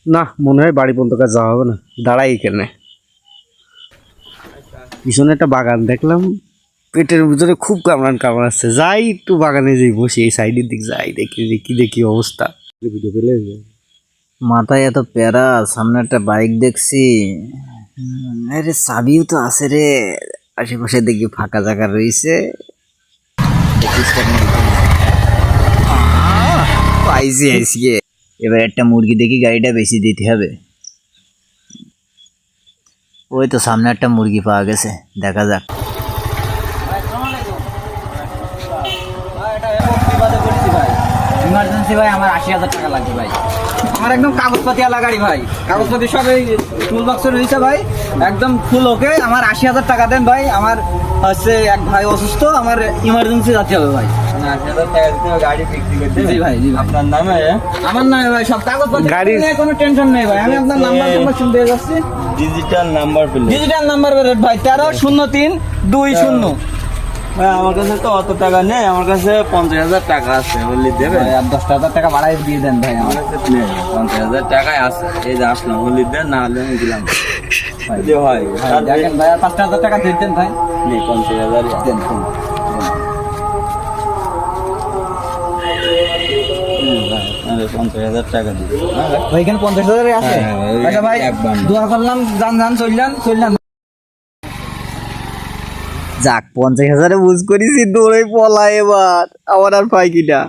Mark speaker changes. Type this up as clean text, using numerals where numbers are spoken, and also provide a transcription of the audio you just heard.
Speaker 1: না মনে হয় বাড়ি পর্যন্ত কাজ যাওয়া হবে না, দাঁড়াই এখানে। পিছনে একটা বাগান দেখলাম, পেটের ভিতরে খুব কামড়াচ্ছে। যাই একটু বাগানে যাই, বসি এই সাইডের দিক যাই, দেখি দেখি অবস্থা। ভিডিও পেলে
Speaker 2: মাথায় এত প্যারা, সামনে একটা বাইক দেখছি, আরে চাবিও তো আছে রে, আশেপাশে দেখি ফাঁকা জায়গা রয়েছে। পাইছি আজকে, এবার একটা মুরগি দেখি গাড়িটা বেশি দিতে হবে। ওই তো সামনে একটা মুরগি পাওয়া গেছে, দেখা যাক। ইমার্জেন্সি ভাই, আমার 80,000 টাকা লাগবে ভাই। আমার একদম কাগজপাতি আলা গাড়ি ভাই, কাগজপাতি সব এই টুল বক্সে রয়েছে ভাই, একদম ফুল ওকে। আমার 80,000 টাকা দেন ভাই, আমার হচ্ছে এক ভাই অসুস্থ, আমার ইমার্জেন্সি যেতে হবে ভাই।
Speaker 3: 80,000 টাকা দিতে হবে গাড়ি বিক্রি করতে।
Speaker 2: জি ভাই, জি ভাই।
Speaker 3: আপনার নামে?
Speaker 2: আমার নামে ভাই, সব কাগজপত্র
Speaker 1: গাড়ি-
Speaker 2: নিয়ে কোনো টেনশন নেই ভাই। আমি আপনার নাম্বার শুনতে যাচ্ছি,
Speaker 3: digital number plate.
Speaker 2: Digital number plate ভাই 130320।
Speaker 3: ভাই আমার কাছে তো অত টাকা নেই, আমার কাছে 50,000 টাকা আছে, বললি দেবে?
Speaker 2: ভাই আর 10,000 টাকা বাড়াই দিয়ে দেন ভাই।
Speaker 3: আমার কাছে নেই, 50,000 টাকাই আছে। এই যে আসলাম, বললি দেন, না হলে আমি দিলাম। যদি হয়
Speaker 2: দেখেন ভাই, আর 5,000 টাকা দিয়ে দেন ভাই।
Speaker 3: নেই, 50,000
Speaker 2: দেন, দেন।
Speaker 3: 50,000 টাকা দিই।
Speaker 2: ওইখানে 50,000 আছে।
Speaker 3: হ্যাঁ, ওই
Speaker 2: আচ্ছা ভাই,
Speaker 3: এক বান্ডেল।
Speaker 2: দোয়া করলাম, যান চললাম। যাক, 50,000 বুঝ করেছি, দৌড়ে পলা এবার, আমার আর পাই কিনা।